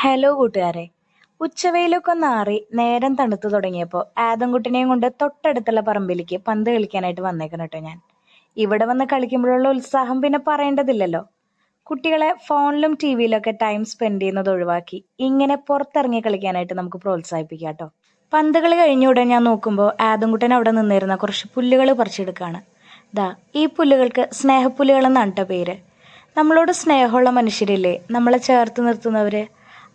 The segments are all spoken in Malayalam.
ഹലോ കൂട്ടുകാരെ. ഉച്ചവെയിലൊക്കെ നാറി നേരം തണുത്തു തുടങ്ങിയപ്പോൾ ആദംകുട്ടിനെയും കൊണ്ട് തൊട്ടടുത്തുള്ള പറമ്പിലേക്ക് പന്ത് കളിക്കാനായിട്ട് വന്നേക്കണം കേട്ടോ ഞാൻ. ഇവിടെ വന്ന് കളിക്കുമ്പോഴുള്ള ഉത്സാഹം പിന്നെ പറയേണ്ടതില്ലല്ലോ. കുട്ടികളെ ഫോണിലും ടി വിയിലൊക്കെ ടൈം സ്പെൻഡ് ചെയ്യുന്നത് ഒഴിവാക്കി ഇങ്ങനെ പുറത്തിറങ്ങി കളിക്കാനായിട്ട് നമുക്ക് പ്രോത്സാഹിപ്പിക്കാം കേട്ടോ. പന്തുകൾ കഴിഞ്ഞുകൂടെ ഞാൻ നോക്കുമ്പോൾ ആദംകുട്ടൻ അവിടെ നിന്നിരുന്ന കുറച്ച് പുല്ലുകൾ പറിച്ചെടുക്കുകയാണ്. ദാ ഈ പുല്ലുകൾക്ക് സ്നേഹപ്പുല്ലുകൾ എന്നാണ് കേട്ടോ പേര്. നമ്മളോട് സ്നേഹമുള്ള മനുഷ്യരില്ലേ, നമ്മളെ ചേർത്ത് നിർത്തുന്നവര്,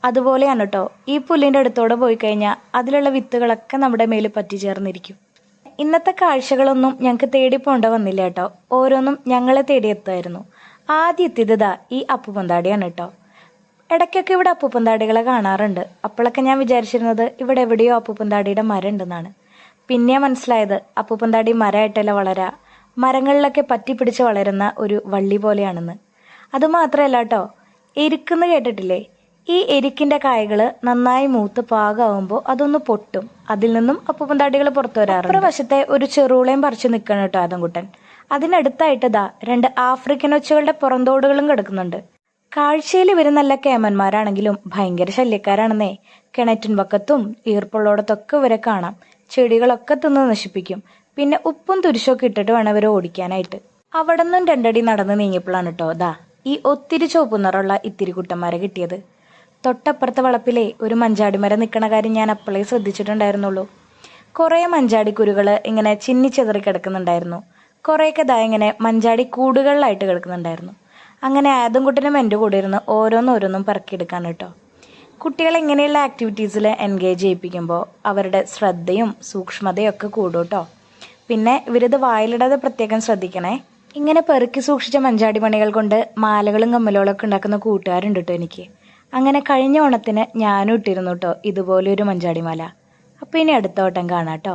അതുപോലെയാണ് കേട്ടോ ഈ പുല്ലിൻ്റെ അടുത്തോടെ പോയി കഴിഞ്ഞാൽ അതിലുള്ള വിത്തുകളൊക്കെ നമ്മുടെ മേൽ പറ്റിച്ചേർന്നിരിക്കും. ഇന്നത്തെ കാഴ്ചകളൊന്നും ഞങ്ങൾക്ക് തേടി പോണ്ട വന്നില്ല കേട്ടോ. ഓരോന്നും ഞങ്ങളെ തേടി എത്തുമായിരുന്നു. ആദ്യം എത്തിയതാ ഈ അപ്പുപന്താടിയാണ് കേട്ടോ. ഇടയ്ക്കൊക്കെ ഇവിടെ അപ്പുപന്താടികളെ കാണാറുണ്ട്. അപ്പോഴൊക്കെ ഞാൻ വിചാരിച്ചിരുന്നത് ഇവിടെ എവിടെയോ അപ്പുപന്താടിയുടെ മരം ഉണ്ടെന്നാണ്. പിന്നെ മനസ്സിലായത് അപ്പുപന്താടി മരമായിട്ടല്ല വളരാ, മരങ്ങളിലൊക്കെ പറ്റിപ്പിടിച്ച് വളരുന്ന ഒരു വള്ളി പോലെയാണെന്ന്. അതുമാത്രമല്ല കേട്ടോ, എരിക്കെന്ന് കേട്ടിട്ടില്ലേ? ഈ എരിക്കിന്റെ കായകൾ നന്നായി മൂത്ത് പാകമാകുമ്പോൾ അതൊന്ന് പൊട്ടും. അതിൽ നിന്നും അപ്പൂപ്പന്താടികൾ പുറത്തു വരാറുണ്ട്. അപ്പുറ വശത്തെ ഒരു ചെറുളയും പറിച്ചു നിൽക്കണം കേട്ടോ ആദംകുട്ടൻ. അതിനടുത്തായിട്ട് ദാ 2 ആഫ്രിക്കൻ ഒച്ചകളുടെ പുറന്തോടുകളും കിടക്കുന്നുണ്ട്. കാഴ്ചയിൽ ഇവർ നല്ല കേമന്മാരാണെങ്കിലും ഭയങ്കര ശല്യക്കാരാണെന്നേ. കിണറ്റിൻ പക്കത്തും ഈർപ്പുള്ളോടത്തൊക്കെ ഇവരെ കാണാം. ചെടികളൊക്കെ തിന്ന് നശിപ്പിക്കും. പിന്നെ ഉപ്പും തുരിശൊക്കെ ഇട്ടിട്ട് വേണം ഇവരെ ഓടിക്കാനായിട്ട്. അവിടെ നിന്നും 2 അടി നടന്ന് നീങ്ങിയപ്പോഴാണ് കേട്ടോ ദാ ഈ ഒത്തിരി ചുവപ്പ് നിറമുള്ള ഇത്തിരി കുട്ടന്മാരെ കിട്ടിയത്. തൊട്ടപ്പുറത്തെ വളപ്പിലെ ഒരു മഞ്ചാടിമരം നിൽക്കണ കാര്യം ഞാൻ അപ്പോഴേ ശ്രദ്ധിച്ചിട്ടുണ്ടായിരുന്നുള്ളൂ. കുറേ മഞ്ചാടിക്കുരുകൾ ഇങ്ങനെ ചിന്നിച്ചെതറി കിടക്കുന്നുണ്ടായിരുന്നു. കുറേയൊക്കെ ദാ ഇങ്ങനെ മഞ്ചാടി കൂടുകളിലായിട്ട് കിടക്കുന്നുണ്ടായിരുന്നു. അങ്ങനെ ആദംകുട്ടനും എൻ്റെ കൂടെ ഇരുന്ന് ഓരോന്നോരോന്നും പറക്കിയെടുക്കാൻ കേട്ടോ. കുട്ടികളെ ഇങ്ങനെയുള്ള ആക്ടിവിറ്റീസിൽ എൻഗേജ് ചെയ്യിപ്പിക്കുമ്പോൾ അവരുടെ ശ്രദ്ധയും സൂക്ഷ്മതയും ഒക്കെ കൂടും കേട്ടോ. പിന്നെ ഇവരിത് വായിലിടാതെ പ്രത്യേകം ശ്രദ്ധിക്കണേ. ഇങ്ങനെ പെറുക്കി സൂക്ഷിച്ച മഞ്ചാടി മണികൾ കൊണ്ട് മാലകളും കമ്മലുകളൊക്കെ ഉണ്ടാക്കുന്ന കൂട്ടുകാരുണ്ട് കേട്ടോ എനിക്ക്. അങ്ങനെ കഴിഞ്ഞ ഓണത്തിന് ഞാനും ഇട്ടിരുന്നു കേട്ടോ ഇതുപോലെ ഒരു മഞ്ചാടിമാല. അപ്പോൾ ഇനി അടുത്ത ഓട്ടം കാണാം കേട്ടോ.